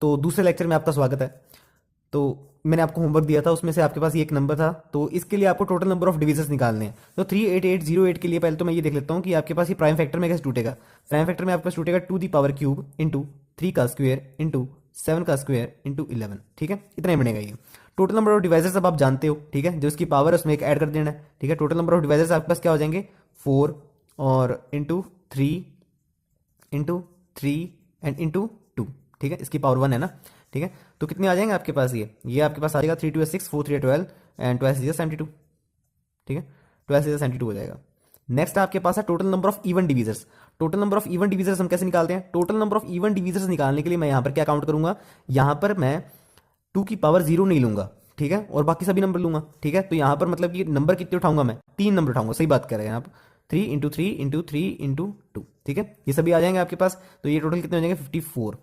तो दूसरे लेक्चर में आपका स्वागत है। तो मैंने आपको होमवर्क दिया था, उसमें से आपके पास ये एक नंबर था, तो इसके लिए आपको टोटल नंबर ऑफ डिविजन्स निकालने हैं। तो 38808 के लिए पहले तो मैं ये देख लेता हूँ कि आपके पास ये प्राइम फैक्टर में कैसे टूटेगा। प्राइम फैक्टर में आपके पास टूटेगा 2 दी पावर क्यूब इंटू 3 का स्क्वायर इंटू 7 का स्क्वायर इंटू 11। ठीक है, इतना ही बनेगा ये। टोटल नंबर ऑफ डिवाइजर्स अब आप जानते हो, ठीक है, जो इसकी पावर है उसमें एक ऐड कर देना है। ठीक है, टोटल नंबर ऑफ डिवाइजर्स आपके पास क्या हो जाएंगे, 4 और इंटू 3 एंड इंटू 2। ठीक है, इसकी पावर 1 है ना। ठीक है, तो कितने आ जाएंगे आपके पास, ये आपके पास आ जाएगा 3 2 6 4 3 12 एंड 12 6 72। ठीक है, 12 6 72 हो जाएगा। नेक्स्ट आपके पास है total number of even divisors. Total number of even divisors हम कैसे निकालते हैं, total number of even divisors निकालने के लिए मैं यहां पर क्या काउंट करूंगा, यहां पर मैं 2 की पावर 0 नहीं लूंगा। ठीक है, और बाकी सभी नंबर लूंगा। ठीक है, तो यहां पर मतलब कि नंबर कितने उठाऊंगा, मैं 3 नंबर उठाऊंगा। सही बात कर रहे हैं आप, 3 इंटू 3 इंटू 3 इंटू 2। ठीक है, ये सभी आ जाएंगे आपके पास। तो ये टोटल कितने हो जाएंगे, 54।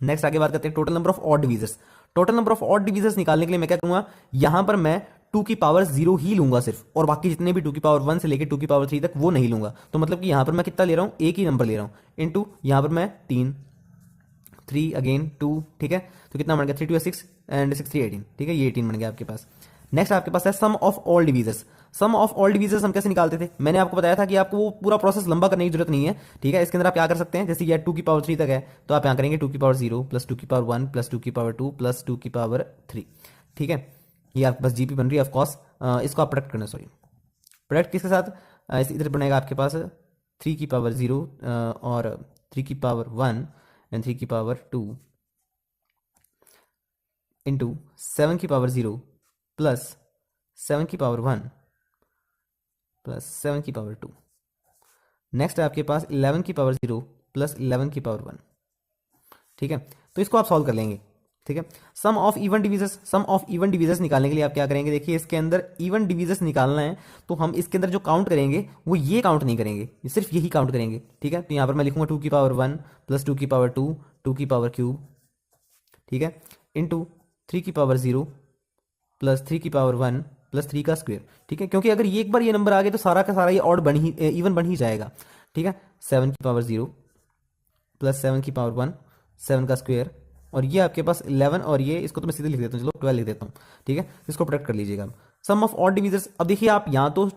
नेक्स्ट आगे बात करते हैं total number of odd divisors. Total number of odd divisors निकालने के लिए मैं क्या करूंगा, यहां पर मैं 2 की पावर 0 ही लूंगा सिर्फ, और बाकी जितने भी 2 की पावर 1 से लेकर 2 की पावर 3 तक वो नहीं लूंगा। तो मतलब कि यहां पर मैं कितना ले रहा हूं, एक ही नंबर ले रहा हूं इंटू यहां पर मैं 3 अगेन 2। ठीक है, तो कितना बन गया, 3 2 6 एंड 6 3 18। ठीक है, ये 18 बन गया आपके पास। नेक्स्ट आपके पास है sum of all divisors. Sum of all divisors हम कैसे निकालते थे, मैंने आपको बताया था कि आपको वो पूरा प्रोसेस लंबा करने की जरूरत नहीं है। ठीक है, इसके अंदर आप क्या कर सकते हैं, जैसे ये 2 की पावर 3 तक है तो आप यहाँ करेंगे 2 की पावर 0 प्लस 2 की पावर 1 प्लस 2 की पावर 2 प्लस 2 की पावर 3। ठीक है, ये आपके पास जीपी बन रही है ऑफकोर्स। इसको आप प्रोडक्ट करना, सॉरी प्रोडक्ट किसके साथ, इधर बनेगा आपके पास 3 की पावर 0 और 3 की पावर 1 एंड 3 की पावर 2 इंटू 7 की पावर 0 प्लस 7 की पावर 1 प्लस 7 की पावर 2। नेक्स्ट है आपके पास 11 की पावर 0 प्लस 11 की पावर 1। ठीक है, तो इसको आप सॉल्व कर लेंगे। ठीक है, sum of even divisors, sum of even divisors निकालने के लिए आप क्या करेंगे, देखिए इसके अंदर इवन डिवीजर्स निकालना है तो हम इसके अंदर जो काउंट करेंगे वो ये काउंट नहीं करेंगे, ये सिर्फ यही काउंट करेंगे। ठीक है, तो यहां पर मैं लिखूंगा 2 की पावर 1 प्लस 2 की पावर 2 2 की पावर क्यूब। ठीक है, इंटू 3 की पावर 0 प्लस 3 की पावर 1 प्लस 3 का स्क्वायर। ठीक है, क्योंकि अगर ये एक बार ये नंबर आ गए तो सारा का सारा ये ऑड बन ही इवन बन ही जाएगा। ठीक है, 7 की पावर 0 प्लस 7 की पावर 1 7 का स्क्वायर, और ये आपके पास 11, और ये इसको तो मैं सीधे लिख देता हूँ, चलो 12 लिख देता हूँ। ठीक है, इसको प्रोडक्ट कर लीजिएगा। सम ऑफ ऑड डिवीजर्स, अब देखिए आप यहाँ तो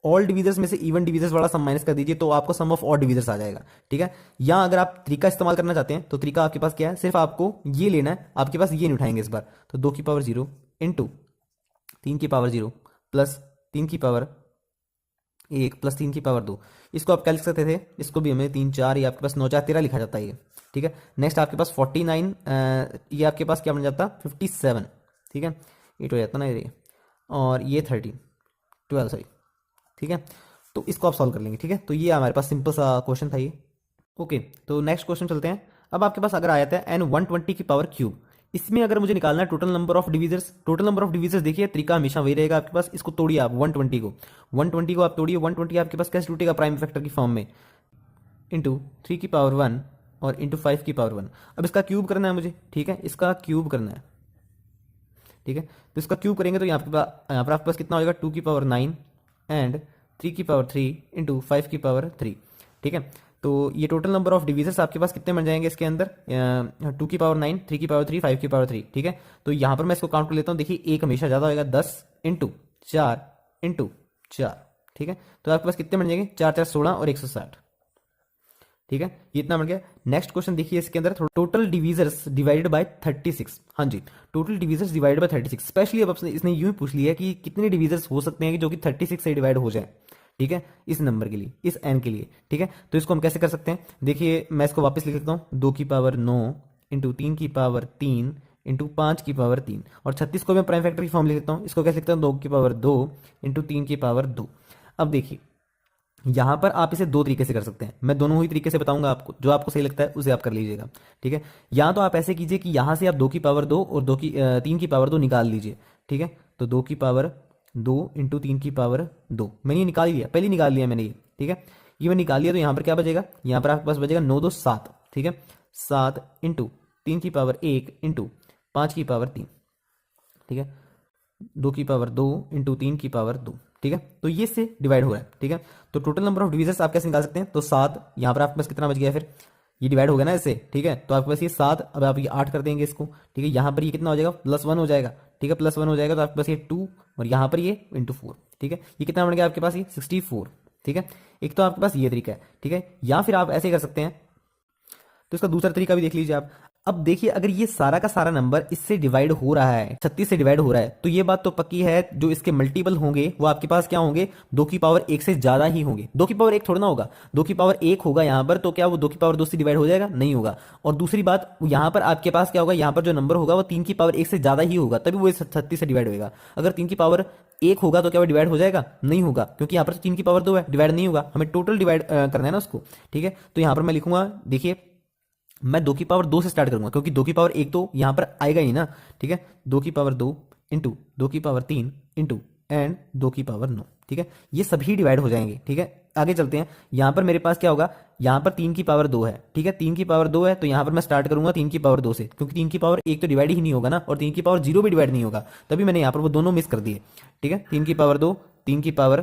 ऑल डिवीजर्स में से इवन डिवीजर्स वाला सम माइनस कर दीजिए तो आपको सम ऑफ ऑड डिवीजर्स आ जाएगा। ठीक है, यहाँ अगर आप तरीका इस्तेमाल करना चाहते हैं तो तरीका आपके पास क्या है, सिर्फ आपको ये लेना है, आपके पास ये नहीं उठाएंगे इस बार। तो 2 की पावर 0 इंटू 3 की पावर 0 प्लस 3 की पावर 1 प्लस 3 की पावर 2। इसको आप क्या लिख सकते थे, इसको भी हमें 3 4, ये आपके पास 9 4 13 लिखा जाता है ये। ठीक है, नेक्स्ट आपके पास 49, ये आपके पास क्या बन जाता, 57। ठीक है, 8 हो जाता ना ये, और ये 12 सॉरी। ठीक है, तो इसको आप सॉल्व कर लेंगे। ठीक है, तो ये हमारे पास सिंपल सा क्वेश्चन था ये। ओके, तो नेक्स्ट क्वेश्चन चलते हैं। अब आपके पास अगर आया था n 120 की पावर क्यूब, इसमें अगर मुझे निकालना है total number of divisors. Total number of divisors देखिए तरीका हमेशा वही रहेगा आपके पास। इसको तोड़िए आप 120 को आप तोड़िए। 120 आपके पास कैसे टूटेगा, प्राइम फैक्टर की फॉर्म में, इंटू 3 की पावर 1 और इंटू 5 की पावर 1। अब इसका क्यूब करना है मुझे। ठीक है, इसका क्यूब करना है। ठीक है, तो इसका क्यूब करेंगे तो यहाँ पर आपके पास कितना होगा, 2 की पावर 9 एंड 3 की पावर 3 इंटू 5 की पावर 3। ठीक है, तो ये टोटल नंबर ऑफ डिवीजर्स आपके पास कितने बन जाएंगे इसके अंदर, 2 की पावर 9 3 की पावर 3 5 की पावर 3। ठीक है, तो यहाँ पर मैं इसको काउंट कर लेता हूँ। देखिए एक हमेशा ज़्यादा होगा, 10 इंटू 4 इंटू 4। ठीक है, तो आपके पास कितने बन जाएंगे, 4 4 16 और 160। ठीक है, ये इतना बन गया। नेक्स्ट क्वेश्चन देखिए इसके अंदर, टोटल डिवीजर्स डिवाइडेड बाय 36। हाँ जी, टोटल डिवीजर्स डिवाइडेड बाय 36। स्पेशली अब इसने यूं ही पूछ लिया कि कितने डिवीजर्स हो सकते हैं कि जो कि 36 से डिवाइड हो जाए। ठीक है, इस नंबर के लिए, इस एन के लिए। ठीक है, तो इसको हम कैसे कर सकते हैं, देखिए मैं इसको वापस लिख लेता हूँ, 2 की पावर 9 इंटू 3 की पावर 3 इंटू 5 की पावर 3, और 36 को मैं प्राइम फैक्टर की फॉर्म लिख लेता हूँ। इसको कैसे लिखता हूँ, 2 की पावर 2 इंटू 3 की पावर 2। अब देखिए यहां पर आप इसे दो तरीके से कर सकते हैं, मैं दोनों ही तरीके से बताऊंगा आपको, जो आपको सही लगता है उसे आप कर लीजिएगा। ठीक है, या तो आप ऐसे कीजिए कि यहां से आप 2 की पावर 2 और 3 की पावर 2 निकाल लीजिए। ठीक है, तो 2 की पावर 2 इंटू 3 की पावर 2 मैंने ये निकाल लिया, पहले निकाल लिया मैंने ये। ठीक है, ये मैं निकाल लिया, तो यहाँ पर क्या बचेगा, यहाँ पर आपके पास बचेगा 9 2 7। ठीक है, 7 इंटू 3 की पावर 1 इंटू 5 की पावर 3। ठीक है, 2 की पावर 2 इंटू 3 की पावर 2। ठीक है, तो ये से डिवाइड हो रहा है। ठीक है, तो टोटल नंबर ऑफ डिवीजर्स आप कैसे निकाल सकते हैं, तो 7, यहाँ पर आपके पास कितना बच गया, फिर ये डिवाइड हो गया ना इससे, ठीक है। तो आपके पास ये 7, अब आप ये 8 कर देंगे इसको, ठीक है। यहाँ पर ये कितना हो जाएगा, +1 हो जाएगा, ठीक है, +1 हो जाएगा। तो आपके पास ये 2 और यहाँ पर ये ×4, ठीक है। ये कितना बन गया आपके पास, ये 64, ठीक है। एक तो आपके पास ये तरीका है, ठीक है। या फिर आप ऐसे कर सकते हैं, तो इसका दूसरा तरीका भी देख लीजिए आप। अब देखिए अगर ये सारा का सारा नंबर इससे डिवाइड हो रहा है, 36 से डिवाइड हो रहा है, तो ये बात तो पक्की है जो इसके मल्टीपल होंगे वो आपके पास क्या होंगे, 2 की पावर 1 से ज्यादा ही होंगे। 2 की पावर 1 थोड़ा ना होगा, 2 की पावर 1 होगा यहाँ पर, तो क्या वो 2 की पावर 2 से डिवाइड हो जाएगा, नहीं होगा। और दूसरी बात यहाँ पर आपके पास क्या होगा, यहाँ पर जो नंबर होगा वो 3 की पावर 1 से ज्यादा ही होगा, तभी वो 36 से डिवाइड होगा। अगर 3 की पावर 1 होगा तो क्या वो डिवाइड हो जाएगा, नहीं होगा, क्योंकि यहाँ पर 3 की पावर 2 है, डिवाइड नहीं होगा। हमें टोटल डिवाइड करना है ना उसको, ठीक है। तो यहाँ पर मैं लिखूंगा, देखिए मैं 2 की पावर 2 से स्टार्ट करूंगा, क्योंकि 2 की पावर 1 तो यहां पर आएगा ही ना, ठीक है। 2 की पावर 2 इंटू 2 की पावर 3 इंटू एंड 2 की पावर 9, ठीक है। ये सभी डिवाइड हो जाएंगे, ठीक है। आगे चलते हैं, यहां पर मेरे पास क्या होगा, यहां पर 3 की पावर 2 है, ठीक है। 3 की पावर 2 है, तो यहां पर मैं स्टार्ट करूंगा 3 की पावर 2 से, क्योंकि 3 की पावर 1 तो डिवाइड ही नहीं होगा ना, और 3 की पावर 0 भी डिवाइड नहीं होगा, तभी मैंने यहां पर वो दोनों मिस कर दिए, ठीक है। 3 की पावर 2, 3 की पावर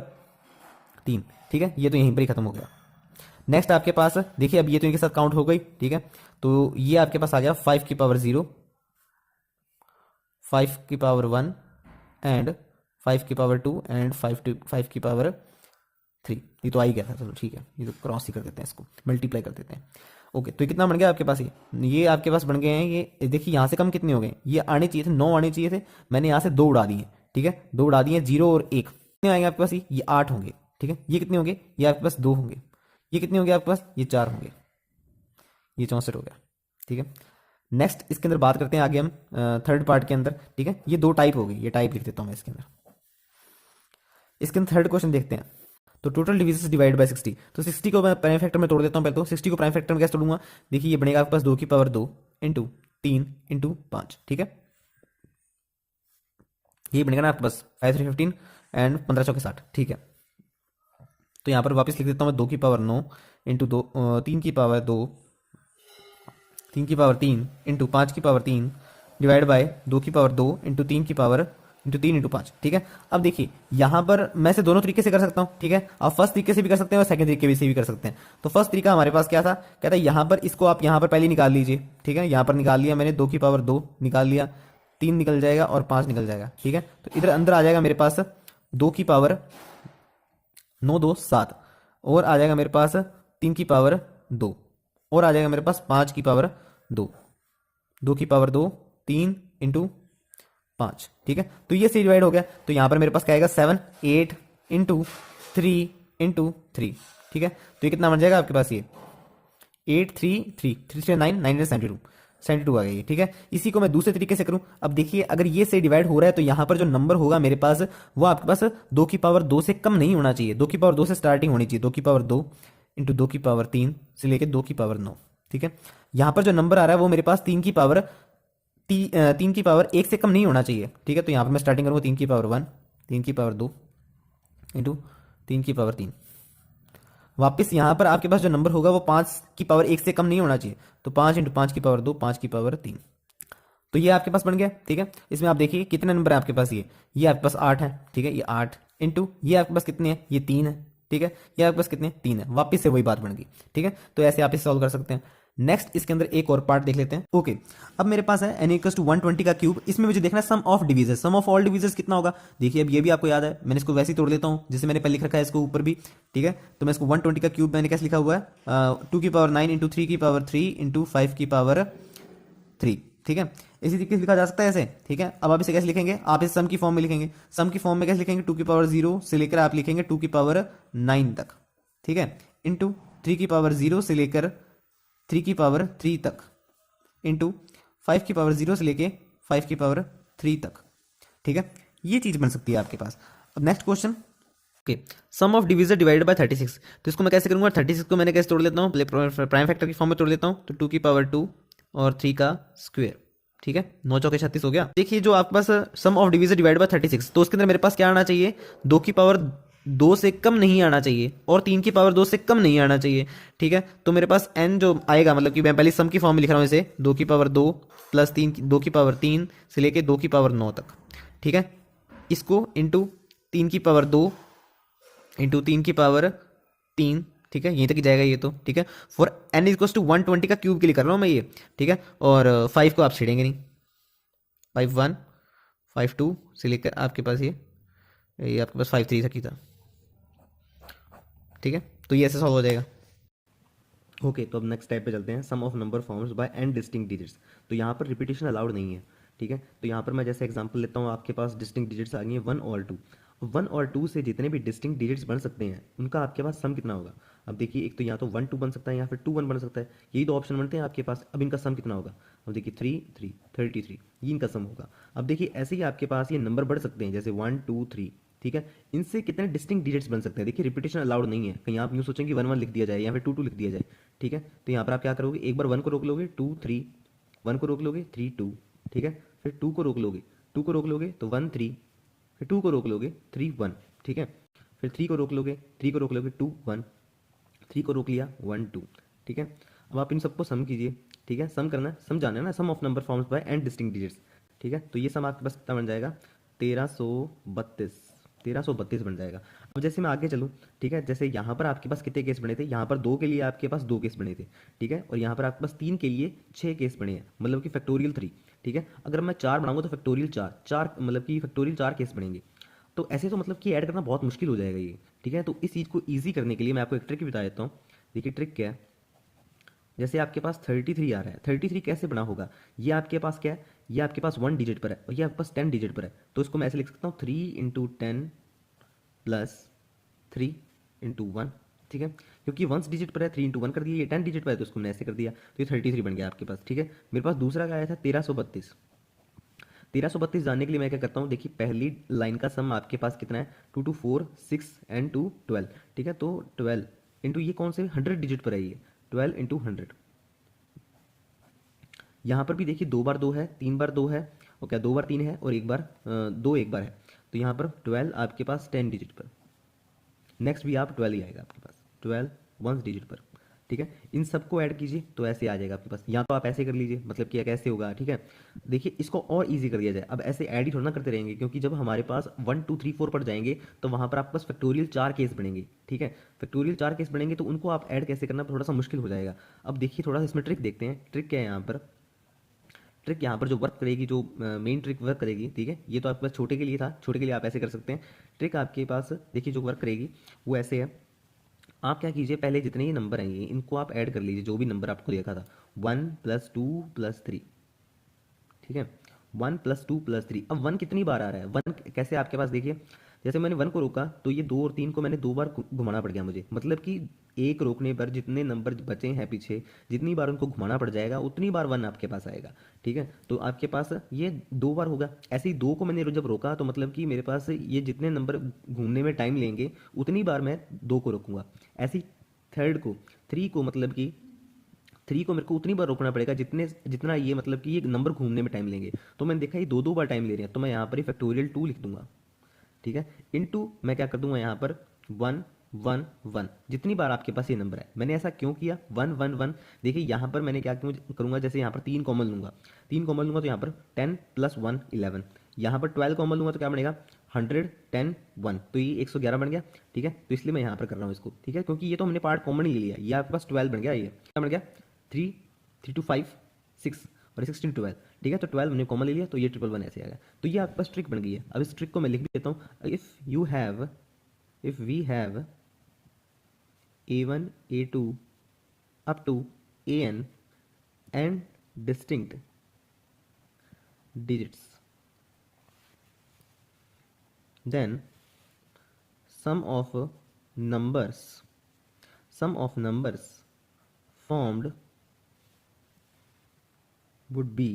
3, ठीक है। ये तो यहीं पर ही खत्म हो गया। नेक्स्ट आपके पास देखिए, अब ये तो इनके साथ काउंट हो गई, ठीक है। तो ये आपके पास आ गया 5 की पावर 0, 5 की पावर 1 एंड 5 की पावर 2 एंड 5 की पावर 3। ये तो आ ही गया था, चलो ठीक है, ये तो क्रॉस ही कर देते हैं, इसको मल्टीप्लाई कर देते हैं। ओके, तो ये कितना बन गया आपके पास, ये आपके पास बन गए हैं, ये देखिए यहाँ से कम कितने हो गए, ये आने चाहिए थे 9 आने चाहिए थे, मैंने यहाँ से 2 उड़ा दिए, ठीक है। 2 उड़ा दिए, 0 और 1 कितने आएंगे आपके पास, ये 8 होंगे, ठीक है। ये कितने होंगे, ये आपके पास 2 होंगे। ये कितने होंगे आपके पास, ये 4 होंगे। ये 64 हो गया, ठीक है। नेक्स्ट इसके अंदर बात करते हैं आगे हम थर्ड पार्ट के अंदर, ठीक है। ये 2 टाइप हो गई, ये टाइप लिख देता हूं मैं इसके अंदर। इसके अंदर थर्ड क्वेश्चन देखते हैं। तो टोटल डिविजन डिवाइड बाय 60, तो 60 को मैं प्राइम फैक्टर में तोड़ देता हूं पहले। तो 60 को प्राइम फैक्टर में कैसे तोड़ूंगा, देखिए ये बनेगा आपके पास 2 की पावर 2 इंटू 3 इंटू 5, ठीक है। ये बनेगा ना आपके पास 5 3 15 एंड 15 चौके 60, ठीक है। तो यहां पर वापस लिख देता हूं मैं 2 की पावर 9 इंटू 2 3 की पावर 2 3 की पावर 3 इंटू 5 की पावर 3 डिवाइड बाय 2 की पावर 2 इंटू 3 की पावर इंटू 3 इंटू 5, ठीक है। अब देखिए यहां पर मैं से दोनों तरीके से कर सकता हूं, ठीक है। आप फर्स्ट तरीके से भी कर सकते हैं और सेकंड तरीके से भी कर सकते हैं। तो फर्स्ट तरीका हमारे पास क्या था, कहता है यहां पर इसको आप यहां पर पहले निकाल लीजिए, ठीक है। यहां पर निकाल लिया मैंने, 2 की पावर 2 निकाल लिया, 3 निकल जाएगा और 5 निकल जाएगा, ठीक है। तो इधर अंदर आ जाएगा मेरे पास 2 की पावर 9 2 7 और आ जाएगा मेरे पास 3 की पावर 2 और आ जाएगा मेरे पास 5 की पावर 2, 2 की पावर 2 3 इंटू 5, ठीक है। तो ये से डिवाइड हो गया, तो यहां पर मेरे पास क्या आएगा 7 8 इंटू 3 इंटू 3, ठीक है। तो ये कितना बन जाएगा आपके पास, ये 8 3 3 3 3 9 9 72 72 आ गई, ठीक है। इसी को मैं दूसरे तरीके से करूं, अब देखिए अगर ये से डिवाइड हो रहा है तो यहां पर जो नंबर होगा मेरे पास वो आपके पास 2 की पावर 2 से कम नहीं होना चाहिए, 2 की पावर 2 से स्टार्टिंग होनी चाहिए, 2 की पावर 2 इंटू 2 की पावर 3 से लेके 2 की पावर 9, ठीक है। यहां पर जो नंबर आ रहा है वो मेरे पास 3 की पावर 1 से कम नहीं होना चाहिए, ठीक है। तो यहां पर मैं स्टार्टिंग करूंगा 3 की पावर 1 3 की पावर 2 इंटू 3 की पावर 3। वापस यहां पर आपके पास जो नंबर होगा वो 5 की पावर 1 से कम नहीं होना चाहिए, तो 5 इंटू 5 की पावर 2 5 की पावर 3। तो ये आपके पास बन गया, ठीक है। इसमें आप देखिए कितने नंबर है आपके पास, ये आपके पास 8 है, ठीक है। ये 8 इंटू ये आपके पास कितने हैं, ये 3 है, ठीक है। ये आपके पास कितने 3 है, वापस से वही बात बन गई, ठीक है। तो ऐसे आप इसे सॉल्व कर सकते हैं। नेक्स्ट इसके अंदर एक और पार्ट देख लेते हैं। ओके, अब मेरे पास है n = 120 का क्यूब। इसमें मुझे देखना है sum of divisor, sum of all divisors कितना होगा। देखिए अब ये भी आपको याद है, मैंने इसको वैसे ही तोड़ लेता हूं जैसे मैंने पहले लिख रखा है इसको ऊपर भी, ठीक है। तो मैं इसको 120 का क्यूब मैंने कैसे लिखा हुआ है, 2 की पावर 9 इंटू 3 की पावर 3 इंटू 5 की पावर 3, ठीक है। इसी तरीके से लिखा जा सकता है ऐसे, ठीक है। अब आप इसे कैसे लिखेंगे, आप इसे सम की फॉर्म में लिखेंगे। सम की फॉर्म में कैसे लिखेंगे, 2 की पावर 0 से लेकर आप लिखेंगे 2 की पावर 9 तक, ठीक है, इंटू 3 की पावर 0 से लेकर 3 की पावर 3 तक इंटू 5 की पावर 0 से लेके 5 की पावर 3 तक, ठीक है। ये चीज बन सकती है आपके पास। अब next question, okay, sum of divisor divided by 36। तो इसको मैं कैसे करूंगा, 36 को मैंने कैसे तोड़ लेता हूँ, प्राइम फैक्टर की फॉर्म में तोड़ लेता हूँ। तो 2 की पावर 2 और 3 का स्क्वायर, ठीक है। 9 चौके 36 हो गया। देखिए जो आपके पास सम ऑफ डिवीजर डिवाइडेड बाय 36, तो उसके अंदर मेरे पास क्या आना चाहिए, 2 की पावर 2 से कम नहीं आना चाहिए और 3 की पावर 2 से कम नहीं आना चाहिए, ठीक है। तो मेरे पास n जो आएगा, मतलब कि मैं पहले सम की फॉर्म में लिख रहा हूं इसे, 2 की पावर 2 प्लस 2 की पावर 3 से लेके 2 की पावर 9 तक, ठीक है। इसको इंटू 3 की पावर 2 इंटू 3 की पावर 3 ठीक है, यहीं तक ही जाएगा ये तो, ठीक है। फॉर n इक्वल्स टू 120 का क्यूब के लिए कर रहा हूँ मैं ये, ठीक है। और 5 को आप छेड़ेंगे नहीं, 5 1 5 2 से लेकर आपके पास ये आपके पास 5 3 तक ही था, ठीक है। तो ये ऐसे सॉल्व हो जाएगा। ओके, तो अब नेक्स्ट टाइप पे चलते हैं, sum of number forms by n distinct digits. तो यहाँ पर रिपीटेशन अलाउड नहीं है, ठीक है। तो यहाँ पर मैं जैसे एग्जांपल लेता हूँ, आपके पास डिस्टिंक्ट डिजिट्स आ गई हैं 1 और 2। 1 और 2 से जितने भी डिस्टिंक्ट डिजिट्स बन सकते हैं उनका आपके पास सम कितना होगा। अब देखिए, एक तो या तो 1 2 बन सकता है या फिर 2 1 बन सकता है, यही दो ऑप्शन बनते हैं आपके पास। अब इनका सम कितना होगा, अब देखिए 3 3 33, ये इनका सम होगा। अब देखिए ऐसे ही आपके पास ये नंबर बढ़ सकते हैं, जैसे 1 2 3, ठीक है। इनसे कितने डिस्टिंक्ट डिजिट्स बन सकते हैं, देखिए रिपीटेशन अलाउड नहीं है, कहीं आप यूँ सोचेंगे 1 1 लिख दिया जाए या फिर 2 2 लिख दिया जाए, ठीक है। तो यहाँ पर आप क्या करोगे, एक बार 1 को रोक लोगे 2 3, 1 को रोक लोगे 3 2, ठीक है। फिर 2 को रोक लोगे, 2 को रोक लोगे तो 1 3, फिर 2 को रोक लोगे 3 1, ठीक है। फिर 3 को रोक लोगे, 3 को रोक लोगे 2 1, 3 को रोक लिया 1 2, ठीक है। अब आप इन सबको सम कीजिए, ठीक है। सम करना है, सम जाना है ना, sum of number forms by n distinct digits, ठीक है। तो ये सम आपके पास कितना बन जाएगा, 1332, 1332 बन जाएगा। अब जैसे मैं आगे चलूँ, ठीक है, जैसे यहाँ पर आपके पास कितने केस बने थे, यहाँ पर 2 के लिए आपके पास 2 केस बने थे, ठीक है। और यहाँ पर आपके पास 3 के लिए 6 केस बने हैं, मतलब कि फैक्टोरियल 3, ठीक है। अगर मैं 4 बनाऊंगा तो फैक्टोरियल 4 मतलब कि फैक्टोरियल 4 केस बनेंगे। तो ऐसे तो मतलब कि ऐड करना बहुत मुश्किल हो जाएगा ये, ठीक है। तो इस चीज़ को ईजी करने के लिए मैं आपको एक ट्रिक बता देता हूँ। देखिए ट्रिक क्या है, जैसे आपके पास 33 आ रहा है, 33 कैसे बना होगा, ये आपके पास क्या है, ये आपके पास 1 डिजिट पर है और ये आपके पास 10 डिजिट पर है। तो इसको मैं ऐसे लिख सकता हूँ 3 इंटू 10 प्लस 3 इंटू 1, ठीक है। क्योंकि 1 डिजिट पर है, 3 इंटू 1 कर दिया, ये 10 डिजिट पर है तो उसको मैंने ऐसे कर दिया, तो ये 33 बन गया आपके पास, ठीक है। मेरे पास दूसरा का आया था 1332। 1332 जानने के लिए मैं क्या करता हूँ, देखिए पहली लाइन का सम आपके पास कितना है, 2 2 4 6 एंड 2 12, ठीक है। तो 12 इंटू ये कौन से 100 डिजिट पर है, ये 12 इंटू 100। यहाँ पर भी देखिए 2 बार 2 है, 3 बार 2 है, और क्या 2 बार 3 है और एक बार 2 एक बार है। तो यहाँ पर 12 आपके पास 10 डिजिट पर, नेक्स्ट भी आप 12 ही आएगा आपके पास, 12 1 डिजिट पर, ठीक है। इन सबको ऐड कीजिए तो ऐसे आ जाएगा आपके पास, या तो आप ऐसे कर लीजिए, मतलब कि कैसे होगा, ठीक है। देखिए इसको और इजी कर दिया जाए, अब ऐसे ऐड ही थोड़ा ना करते रहेंगे, क्योंकि जब हमारे पास 1 2 3 4 पर जाएंगे तो वहाँ पर आपके पास फैक्टोरियल 4 केस बनेंगे, ठीक है। फैक्टोरियल 4 केस बनेंगे तो उनको आप ऐड कैसे करना थोड़ा सा मुश्किल हो जाएगा। अब देखिए थोड़ा सा इसमें ट्रिक देखते हैं, ट्रिक क्या है यहाँ पर। ट्रिक यहाँ पर जो वर्क करेगी, जो मेन ट्रिक वर्क करेगी, ठीक है। ये तो आपके पास छोटे के लिए था, छोटे के लिए आप ऐसे कर सकते हैं। ट्रिक आपके पास देखिए जो वर्क करेगी वो ऐसे है। आप क्या कीजिए, पहले जितने ही नंबर आएंगे इनको आप ऐड कर लीजिए, जो भी नंबर आपको देखा था, 1 + 2 + 3, ठीक है। 1 + 2 + 3। अब 1 कितनी बार आ रहा है, 1 कैसे आपके पास देखिए, जैसे मैंने 1 को रोका तो ये 2 और 3 को मैंने 2 बार घुमाना पड़ गया मुझे, मतलब कि एक रोकने पर जितने नंबर बचे हैं पीछे, जितनी बार उनको घुमाना पड़ जाएगा उतनी बार 1 आपके पास आएगा, ठीक है। तो आपके पास ये 2 बार होगा। ऐसे ही 2 को मैंने जब रोका तो मतलब कि मेरे पास ये जितने नंबर घूमने में टाइम लेंगे उतनी बार मैं 2 को रोकूंगा। ऐसे ही थर्ड को, 3 को, मतलब कि 3 को मेरे को उतनी बार रोकना पड़ेगा जितना ये मतलब कि ये नंबर घूमने में टाइम लेंगे। तो मैंने देखा ये 2 2 बार टाइम ले रहे हैं, तो मैं यहाँ पर ही फैक्टोरियल 2 लिख दूंगा, ठीक है। इनटू मैं क्या कर दूंगा यहाँ पर 1 1 1, जितनी बार आपके पास ये नंबर है। मैंने ऐसा क्यों किया, 1 1 1। देखिए यहाँ पर मैंने क्या क्यों करूँगा, जैसे यहाँ पर 3 कॉमन लूँगा, 3 कॉमन लूँगा तो यहाँ पर 10 + 1 11, यहाँ पर 12 कॉमन लूँगा तो क्या बनेगा 100 10 1, तो ये 111 बन गया, ठीक है। तो इसलिए मैं यहाँ पर कर रहा हूँ इसको, ठीक है, क्योंकि ये तो हमने पार्ट कॉमन ही ले लिया, ये आपके पास 12 बन गया, ये क्या बन गया 3 3 2 5 6 और 16 12, ठीक है। तो 12 हमने कॉमन ले लिया तो ये 1 1 ऐसे आ गया। तो ये आपके पास ट्रिक बन गई है। अब इस ट्रिक को मैं लिख भी देता हूँ, if we have a1 a2 up to an and distinct digits, then sum of numbers sum of numbers formed would be,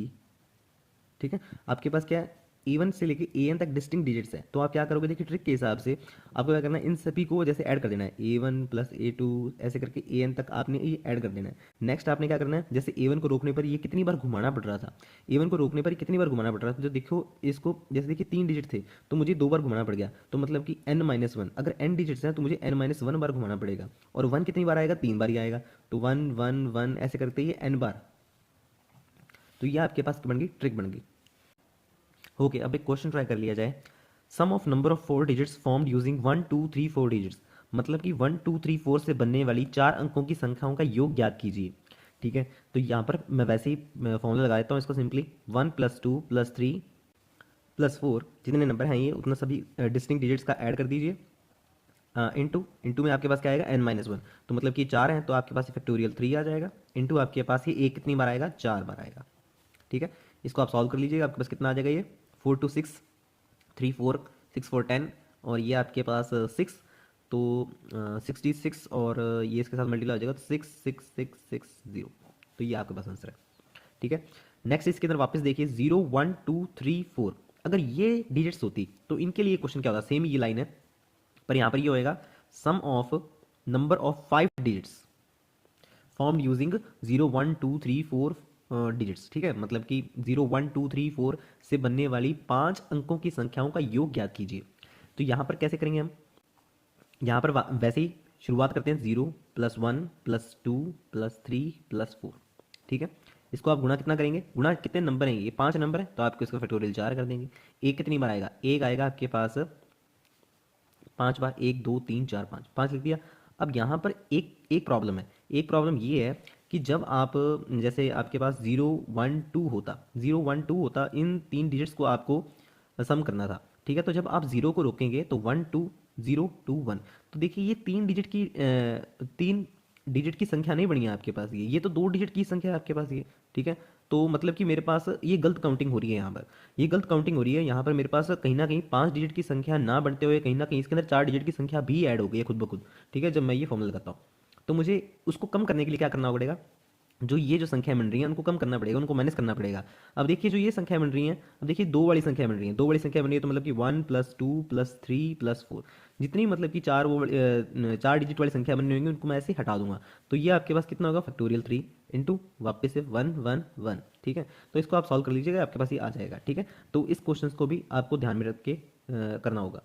ठीक है। आपके पास क्या है, A1 से लेके AN तक डिस्टिंक्ट डिजिट्स है, तो आप क्या करोगे, देखिए ट्रिक के हिसाब से आपको क्या करना है, इन सभी को जैसे ऐड कर देना है, A1 + A2 ऐसे करके AN तक आपने ये ऐड कर देना है। नेक्स्ट आपने क्या करना है, जैसे A1 को रोकने पर ये कितनी बार घुमाना पड़ रहा था, A1 को रोकने पर ये कितनी बार घुमाना पड़ रहा था, तो देखो इसको, जैसे देखिए 3 डिजिट थे तो मुझे 2 बार घुमाना पड़ गया, तो मतलब कि n-1, अगर n डिजिट्स हैं तो मुझे n-1 बार घुमाना पड़ेगा, और 1 कितनी बार आएगा, 3 बार ही आएगा, तो 1 1 1 ऐसे करते ये n बार। तो ये आपके पास बन गई, ट्रिक बन गई। ओके, अब एक क्वेश्चन ट्राई कर लिया जाए। Sum of number of 4 digits formed using 1 2 3 4 digits, मतलब कि 1 2 3 4 से बनने वाली 4 अंकों की संख्याओं का योग ज्ञात कीजिए। ठीक है, तो यहाँ पर मैं वैसे ही फॉर्मूला लगा देता हूँ इसको सिंपली, 1 + 2 + 3 + 4, जितने नंबर हैं ये उतना सभी डिस्टिंक्ट डिजिट्स का ऐड कर दीजिए, इंटू इंटू में आपके पास क्या आएगा n-1, तो मतलब कि 4 हैं तो आपके पास फैक्टोरियल 3 आ जाएगा, इंटू आपके पास ये एक कितनी बार आएगा, 4 बार आएगा। ठीक है, इसको आप सॉल्व कर लीजिएगा, आपके पास कितना आ जाएगा ये, 4 2 6, 3 4 6 4 10, और ये आपके पास 6, तो 66, और ये इसके साथ मल्टीप्लाई हो जाएगा तो 66660, तो ये आपके पास आंसर है। ठीक है, नेक्स्ट इसके अंदर वापस देखिए, 0 1 2 3 4, अगर ये डिजिट्स होती तो इनके लिए क्वेश्चन क्या होता, सेम ये लाइन है, पर यहाँ पर ये होएगा sum of number of 5 digits formed using 0 1 2 3 4 digits. ठीक है, मतलब कि 0 1 2 3 4 से बनने वाली 5 अंकों की संख्याओं का योग ज्ञात कीजिए। तो यहाँ पर कैसे करेंगे हम, यहाँ पर वैसे ही शुरुआत करते हैं, 0 + 1 + 2 + 3 + 4। ठीक है, इसको आप गुणा कितना करेंगे, गुणा कितने नंबर हैं, ये 5 नंबर है तो आपको इसका फैक्टोरियल 4 कर देंगे। एक कितनी बार आएगा, एक आएगा आपके पास 5 बार, 1 2 3 4 5, 5 लिख दिया। अब यहाँ पर एक एक प्रॉब्लम है, एक प्रॉब्लम ये है कि जब आप, जैसे आपके पास 0 1 2 होता, 0 1 2 होता, इन तीन डिजिट्स को आपको सम करना था। ठीक है, तो जब आप जीरो को रोकेंगे तो 1 2 0 2 1, तो देखिए ये तीन डिजिट की संख्या नहीं बनी है आपके पास, ये तो 2 डिजिट की संख्या है आपके पास ये। ठीक है, तो मतलब कि मेरे पास ये गलत काउंटिंग हो रही है, यहाँ पर ये गलत काउंटिंग हो रही है, यहाँ पर मेरे पास कहीं ना कहीं 5 डिजिट की संख्या ना बनते हुए कहीं ना कहीं इसके अंदर 4 डिजिट की संख्या भी ऐड हो गई है खुद ब खुद। ठीक है, जब मैं ये फॉर्मूला लगाता हूँ, तो मुझे उसको कम करने के लिए क्या करना पड़ेगा, जो ये जो संख्या बन रही है उनको कम करना पड़ेगा, उनको माइनस करना पड़ेगा। अब देखिए जो ये संख्या बन रही है, अब देखिए दो वाली संख्या बन रही है, दो वाली संख्या बन रही है, तो मतलब कि 1 + 2 + 3 + 4, जितनी मतलब कि चार डिजिट वाली संख्या बन रही होंगी उनको मैं ऐसे ही हटा दूंगा, तो ये आपके पास कितना होगा, फैक्टोरियल 3 इंटू वापस से 1 1 1। ठीक है, तो इसको आप सॉल्व कर लीजिएगा, आपके पास ये आ जाएगा। ठीक है, तो इस क्वेश्चन को भी आपको ध्यान में रख के करना होगा।